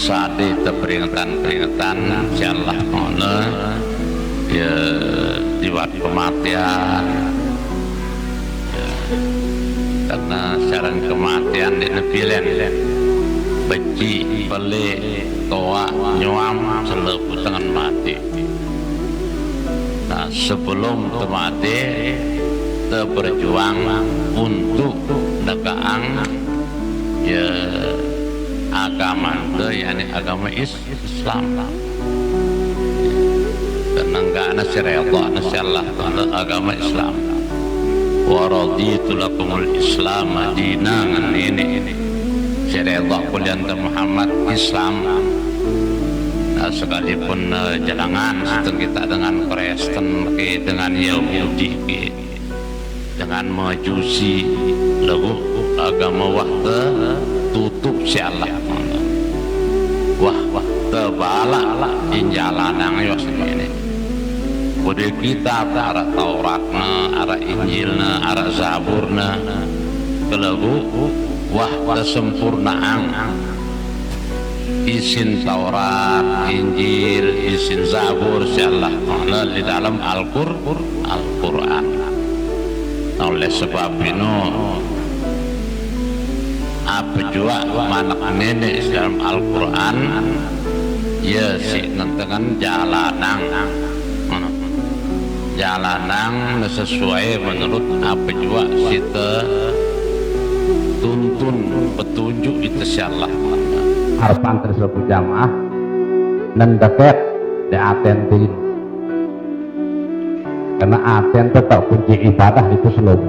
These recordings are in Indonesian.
kesadi peringatan insyaallah ngono ya diwat kematian ya, karena syarat kematian di nepilen beci pelik toa nyuam selepu tangan mati. Nah sebelum mati berjuang untuk negaan ya agama yakni agama Islam karena enggak ana syariat Allah agama Islam wa raditu lakumul Islam dinan ini syariat Allah kulian Muhammad Islam. Nah, sekalipun jalangan kita dengan Kristen dengan Yahudi dengan Majusi lagu agama wahda tutup si Allah wah tebala injalan yang ini bude kita arah Tauratna arah Injilna arah Zaburna kelagu wah kesempurnaan isin Taurat Injil isin Zabur si Allah di dalam Al-Quran. Oleh sebab itu apa juga manak nenek dalam Al-Quran ya si nentengan jalanang sesuai menurut apa juga kita tuntun petunjuk itu insyaallah harapan tersebut jamaah dan deket di atentin karena aten tetap kunci ibadah itu selalu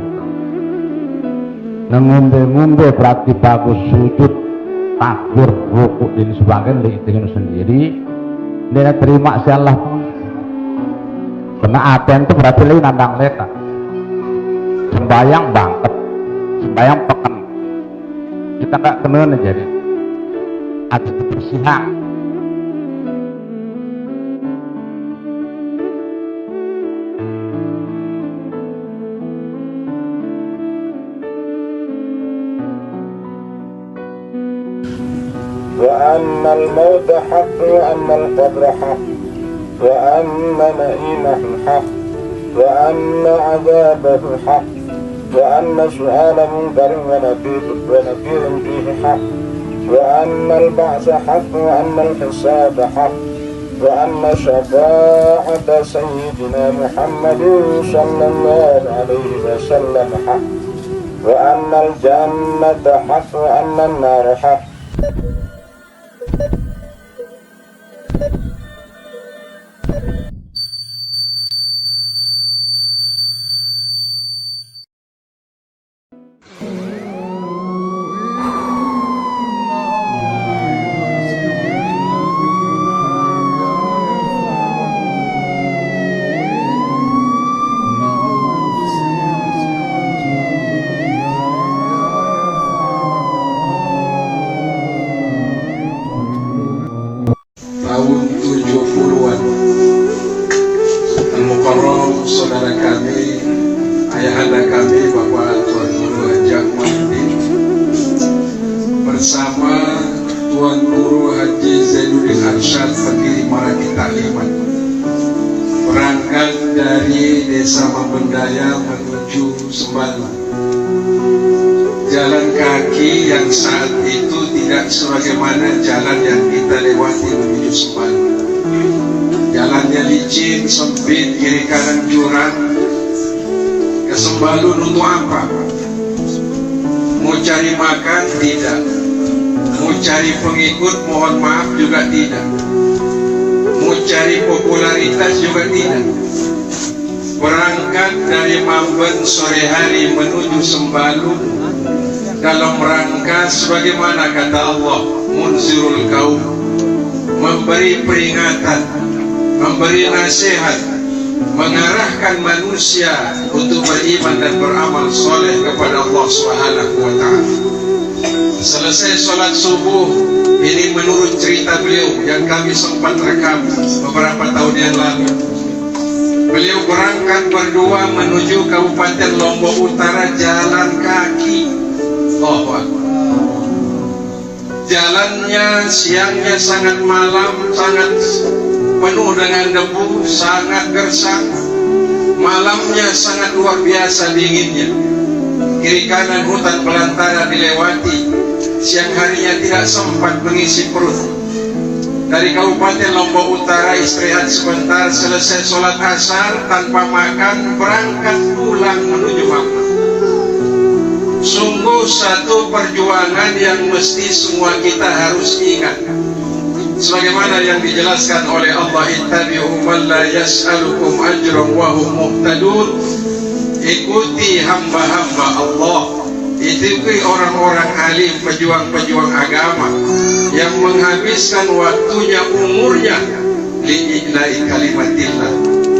ngumbe berarti bagus sujud takbir rukuk dan sebagainya itu sendiri dia terima si Allah karena aten itu berarti lain nandang leta sembayang bangket sembayang peken kita nggak kenal jadi ada kebersihan وأن الموت حق وأن القبر حق وأن نعيمه حق وأن عذابه حق وأن سؤال منكر ونكير فيه حق وأن البعث حق وأن الحساب حق وأن شفاعة سيدنا محمد صلى الله عليه وسلم حق وأن الجنة حق وأن النار حق. Tahun 70-an Al-Mukarram saudara kami ayahanda kami Bapak Tuan Guru Haji Mahdi bersama Tuan Guru Haji Zainuddin Arsyad pendiri Maraki Taklimat berangkat dari Desa Mambendaya menuju Sembalang. Jalan kaki yang saat itu tidak sebagaimana jalan yang kita lewati menuju Sembalang. Jalannya licin, sempit, kiri kanan jurang. Ke Sembalun untuk apa? Mau cari makan? Tidak. Mau cari pengikut? Mohon maaf juga tidak. Mau cari popularitas juga tidak. Berangkat dari Mamben sore hari menuju Sembalun dalam rangka sebagaimana kata Allah, munzirul kaum, memberi peringatan, memberi nasihat, mengarahkan manusia untuk beriman dan beramal soleh kepada Allah Subhanahu wa ta'ala. Selesai sholat subuh, ini menurut cerita beliau yang kami sempat rekam beberapa tahun yang lalu. Beliau berangkat berdua menuju Kabupaten Lombok Utara jalan kaki. jalannya siangnya sangat malam, sangat penuh dengan debu, sangat gersang. Malamnya sangat luar biasa dinginnya. Kiri kanan hutan belantara dilewati. Siang harinya tidak sempat mengisi perut. Dari Kabupaten Lombok Utara istirahat sebentar, selesai sholat asar tanpa makan, berangkat pulang menuju Makkah. Sungguh satu perjuangan yang mesti semua kita harus ingat. Sebagaimana yang dijelaskan oleh Allah, ittabi'u man la yas'alukum ajran wa hum muhtadun. Ikuti hamba-hamba Allah, ikuti orang-orang alim, pejuang-pejuang agama yang menghabiskan waktunya, umurnya li'i'la'i kalimatillah.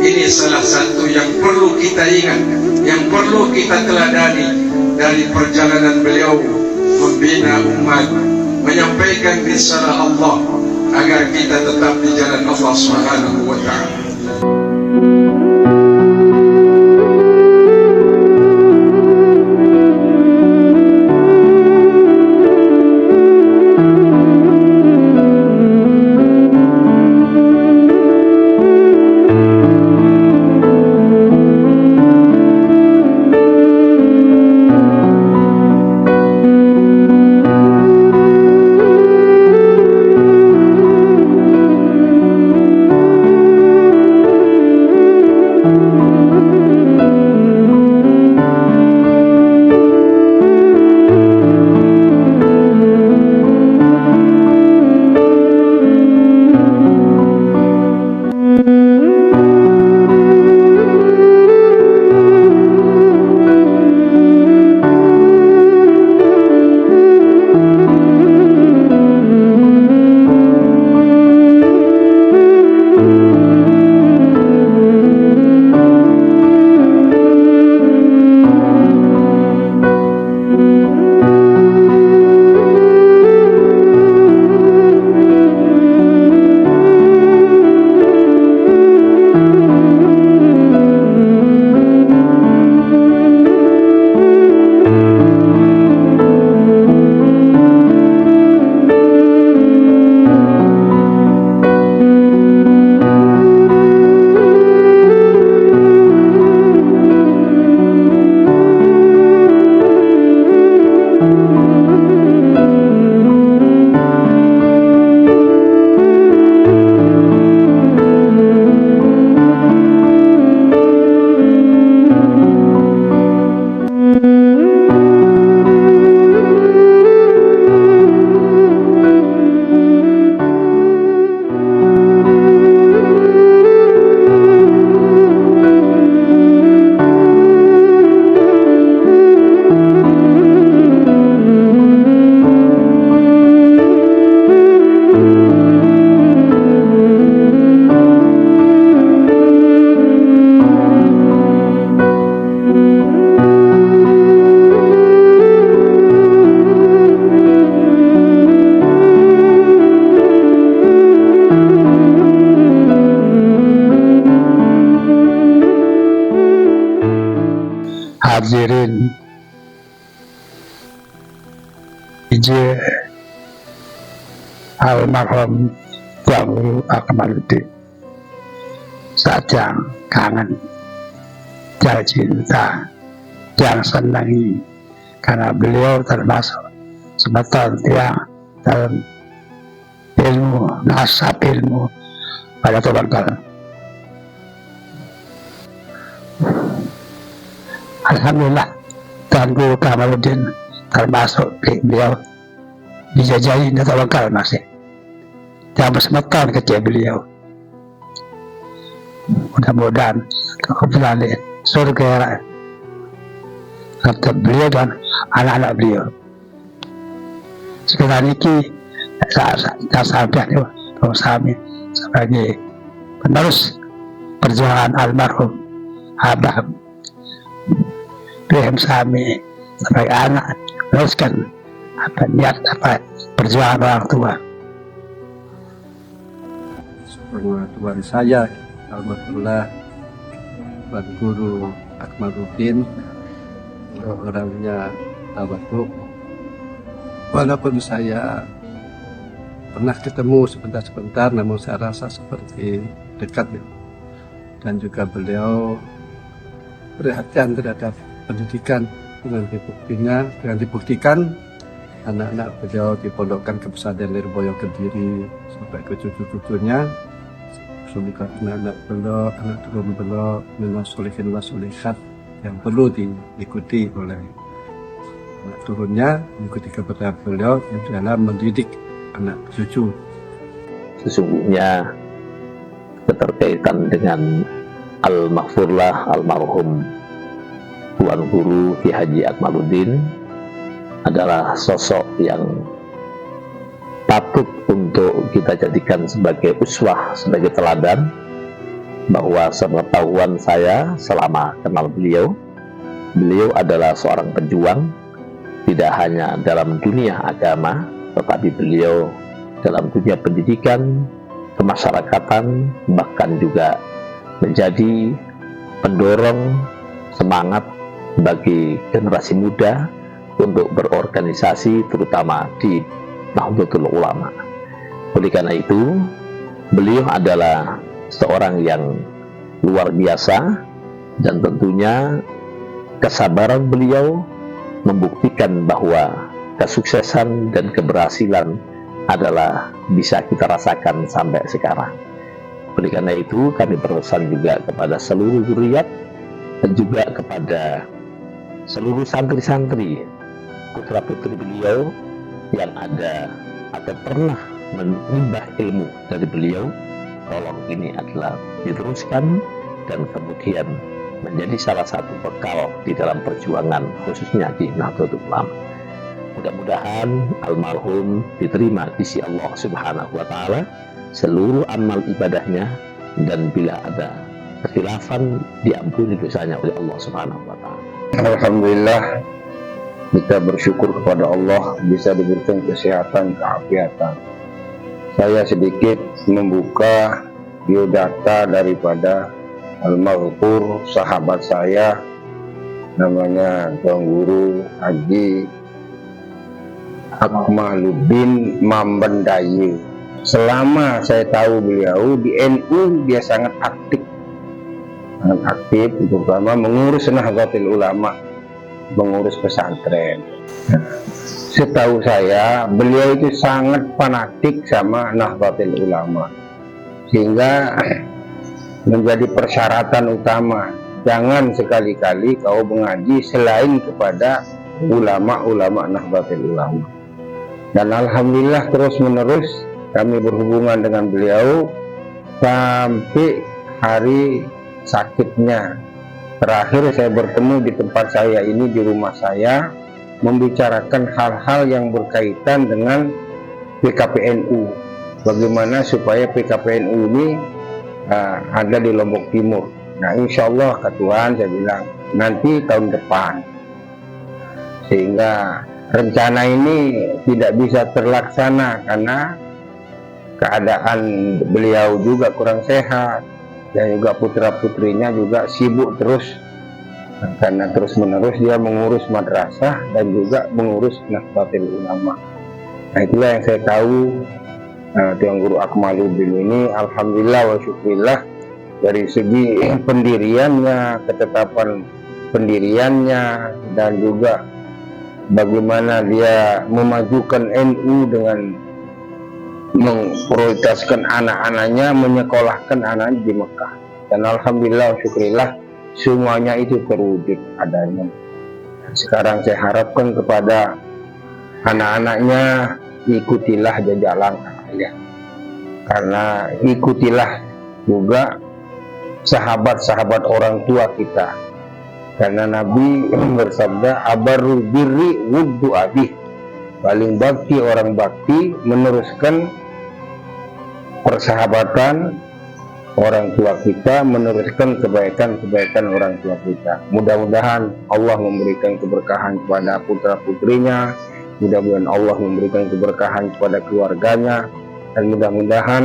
Ini salah satu yang perlu kita ingat, yang perlu kita teladani dari perjalanan beliau membina umat, menyampaikan risalah Allah agar kita tetap di jalan Allah Subhanahu wa ta'ala. Hadirin ije almarhum Tuan Guru Akmaluddin, yang kangen, yang cinta, yang senangi, karena beliau termasuk sebatas yang dalam ilmu, nasab ilmu pada Tawakal. Alhamdulillah, Tuan Guru Akmaluddin termasuk beliau dijajahi dan Tawakal masih. Yang bersemeton kecil beliau. Mudah-mudahan kembali surga untuk beliau dan anak-anak beliau. Sekarang ini saya sampaikan kami sebagai penerus perjuangan almarhum Abah BM Sami sebagai anak, teruskan apa niat apa perjuangan orang tua. Pengetahuan saya alhamdulillah Tuan Guru Akmaluddin orangnya tawaduk, walaupun saya pernah ketemu sebentar-sebentar, namun saya rasa seperti dekat ya. Dan juga beliau perhatian terhadap pendidikan dengan dibuktikan anak-anak beliau dipondokkan ke pesantren Lirboyo Kediri sampai ke cucu-cucunya. Semoga anak-anak beliau, anak turun beliau, minas solihin wa solihat yang perlu diikuti oleh anak turunnya, mengikuti kepada beliau dalam mendidik anak cucu. Sesungguhnya keterkaitan dengan Al-Maghfurlah almarhum Tuan Guru Ki Haji Akmaluddin adalah sosok yang patut untuk kita jadikan sebagai uswah, sebagai teladan, bahwa sepengetahuan saya selama kenal beliau adalah seorang pejuang, tidak hanya dalam dunia agama, tetapi beliau dalam dunia pendidikan, kemasyarakatan, bahkan juga menjadi pendorong semangat bagi generasi muda untuk berorganisasi, terutama di Nahdlatul Ulama. Oleh karena itu, beliau adalah seorang yang luar biasa, dan tentunya kesabaran beliau membuktikan bahwa kesuksesan dan keberhasilan adalah bisa kita rasakan sampai sekarang. Oleh karena itu, kami berpesan juga kepada seluruh zuriat dan juga kepada seluruh santri-santri putra-putri beliau yang ada atau pernah menimba ilmu dari beliau, tolong ini adalah diteruskan dan kemudian menjadi salah satu bekal di dalam perjuangan khususnya di Nahdlatul Ulama. Mudah-mudahan almarhum diterima di sisi Allah Subhanahu wa taala seluruh amal ibadahnya, dan bila ada kekhilafan diampuni dosanya oleh Allah Subhanahu wa taala. Alhamdulillah, kita bersyukur kepada Allah bisa diberikan kesehatan, keafiatan. Saya sedikit membuka biodata daripada almarhum sahabat saya, namanya Tuan Guru Haji Akmaluddin Mambendaye. Selama saya tahu beliau di NU, dia sangat aktif, terutama mengurus Nahdlatul Ulama, mengurus pesantren. Setahu saya, beliau itu sangat fanatik sama Nahdlatul Ulama, sehingga menjadi persyaratan utama, jangan sekali-kali kau mengaji selain kepada ulama-ulama Nahdlatul Ulama. Dan alhamdulillah terus-menerus kami berhubungan dengan beliau sampai hari sakitnya. Terakhir saya bertemu di tempat saya ini, di rumah saya, membicarakan hal-hal yang berkaitan dengan PKPNU, bagaimana supaya PKPNU ini ada di Lombok Timur. Nah, insya Allah Tuhan, saya bilang nanti tahun depan, sehingga rencana ini tidak bisa terlaksana karena keadaan beliau juga kurang sehat, dan juga putra-putrinya juga sibuk terus, karena terus-menerus dia mengurus madrasah dan juga mengurus Nahdlatul Ulama. Nah, itulah yang saya tahu. Tuan Guru Akmaluddin ini alhamdulillah wa syukurillah, dari segi pendiriannya, ketetapan pendiriannya, dan juga bagaimana dia memajukan NU dengan memprioritaskan anak-anaknya, menyekolahkan anak di Mekah. Dan alhamdulillah syukurillah semuanya itu terwujud adanya. Sekarang saya harapkan kepada anak-anaknya, ikutilah jejak langkah ya, karena ikutilah juga sahabat-sahabat orang tua kita, karena Nabi bersabda, abarul birri wuddu abih, paling bakti orang bakti meneruskan persahabatan orang tua kita, meneruskan kebaikan-kebaikan orang tua kita. Mudah-mudahan Allah memberikan keberkahan kepada putra-putrinya, mudah-mudahan Allah memberikan keberkahan kepada keluarganya, dan mudah-mudahan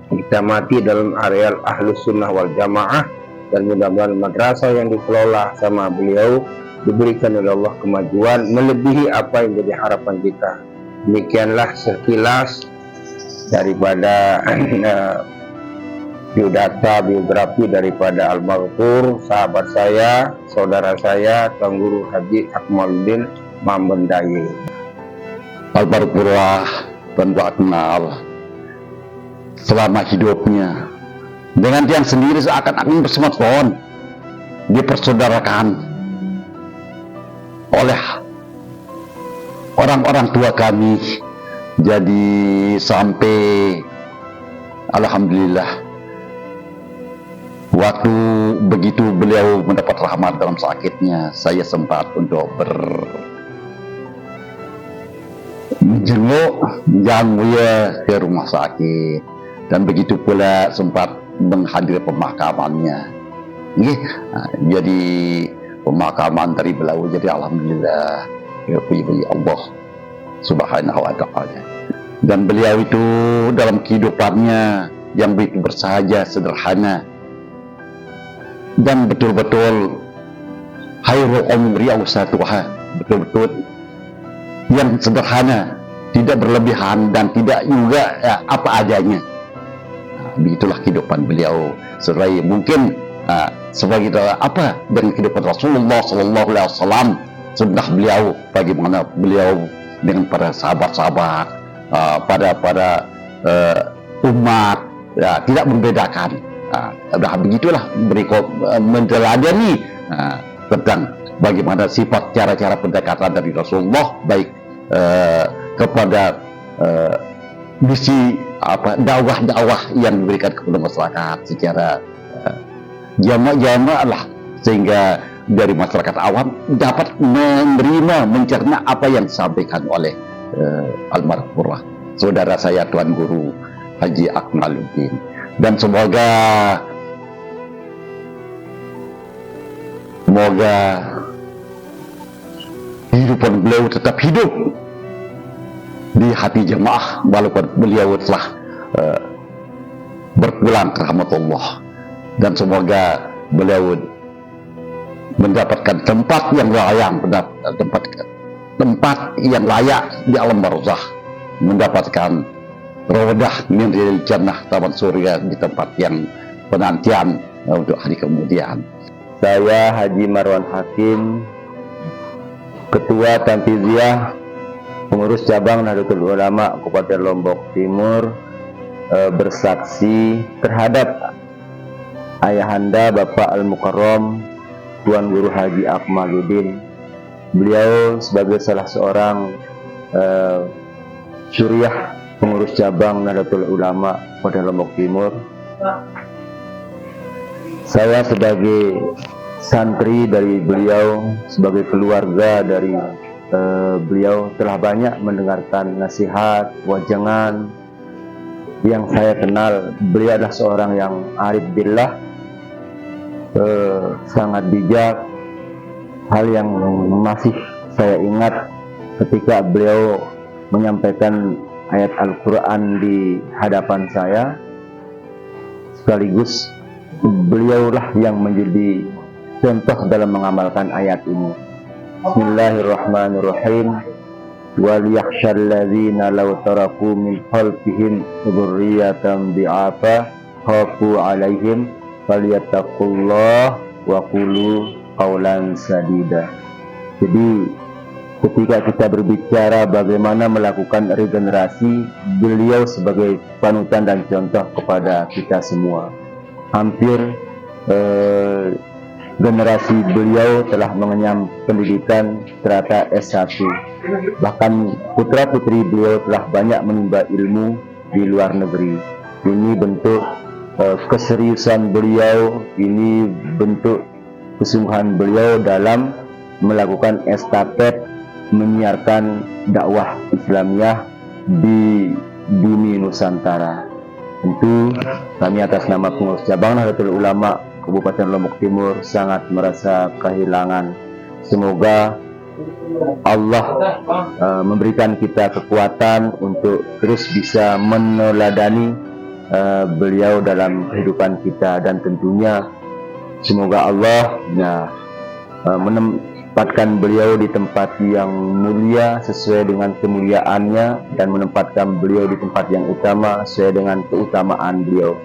kita mati dalam areal Ahlus Sunnah wal Jamaah, dan mudah-mudahan madrasah yang dikelola sama beliau diberikan oleh Allah kemajuan melebihi apa yang jadi harapan kita. Demikianlah sekilas daripada biodata biografi daripada almarhum sahabat saya, saudara saya, Tuan Guru Haji Akmaluddin Mambendaye. Almarhum Tuan Guru kenal selama hidupnya dengan dia sendiri seakan-akan bersematon dipersaudarakan oleh orang-orang tua kami. Jadi sampai alhamdulillah waktu begitu beliau mendapat rahmat dalam sakitnya, saya sempat untuk menjenguk yang mulia ke rumah sakit, dan begitu pula sempat menghadiri pemakamannya. Jadi pemakaman dari beliau, jadi alhamdulillah ya Allah Subhanahu wa ta'ala. Dan beliau itu dalam kehidupannya yang begitu bersahaja, sederhana, dan betul-betul khairul umri awsatuha, betul-betul yang sederhana, tidak berlebihan dan tidak juga apa adanya. Begitulah kehidupan beliau. Serai mungkin sebagai apa dengan kehidupan Rasulullah Sallallahu Alaihi Wasallam, sudah beliau bagaimana beliau dengan para sahabat-sahabat, pada umat, tidak membedakan. Begitulah berikut menjeladani tentang bagaimana sifat cara-cara pendekatan dari Rasulullah, baik kepada misi dakwah yang diberikan kepada masyarakat secara jamaah lah, sehingga dari masyarakat awam dapat menerima, mencerna apa yang disampaikan oleh almarhum saudara saya Tuan Guru Haji Akmaluddin. Dan semoga kehidupan beliau tetap hidup di hati jemaah walaupun beliau telah berpulang ke rahmat Allah, dan semoga beliau mendapatkan tempat yang layak di alam barzakh, mendapatkan rawadah min riyadil jannah, taman surga di tempat yang penantian untuk hari kemudian. Saya Haji Marwan Hakim, Ketua Tanfiziyah Pengurus Cabang Nahdlatul Ulama Kabupaten Lombok Timur, bersaksi terhadap ayahanda Bapak Al-Mukarram Tuan Guru Haji Akmaluddin. Beliau sebagai salah seorang syuriah pengurus cabang Nahdlatul Ulama pada Lombok Timur. Saya sebagai santri dari beliau, sebagai keluarga dari beliau, telah banyak mendengarkan nasihat, wajangan yang saya kenal. Beliau adalah seorang yang arif billah, sangat bijak. Hal yang masih saya ingat ketika beliau menyampaikan ayat Al-Quran di hadapan saya, sekaligus beliaulah yang menjadi contoh dalam mengamalkan ayat ini. Bismillahirrahmanirrahim. وَلْيَخْشَى الَّذِينَ لَوْ تَرَكُوا مِنْ خَلْفِهِمْ ذُرِّيَّةً ضِعَافًا خَافُوا عَلَيْهِمْ فَلْيَتَّقُوا اللَّهَ وَقُولُوا قَوْلًا سَدِيدًا. Jadi ketika kita berbicara bagaimana melakukan regenerasi, beliau sebagai panutan dan contoh kepada kita semua. Hampir generasi beliau telah mengenyam pendidikan serata S1. Bahkan putra-putri beliau telah banyak menimba ilmu di luar negeri. Ini bentuk keseriusan beliau, ini bentuk kesungguhan beliau dalam melakukan estafet menyiarkan dakwah Islamiyah di bumi Nusantara. Tentu kami atas nama pengurus cabang Nahdlatul Ulama Kabupaten Lombok Timur sangat merasa kehilangan. Semoga Allah memberikan kita kekuatan untuk terus bisa meneladani beliau dalam kehidupan kita, dan tentunya semoga Allah menempatkan beliau di tempat yang mulia sesuai dengan kemuliaannya, dan menempatkan beliau di tempat yang utama sesuai dengan keutamaan beliau.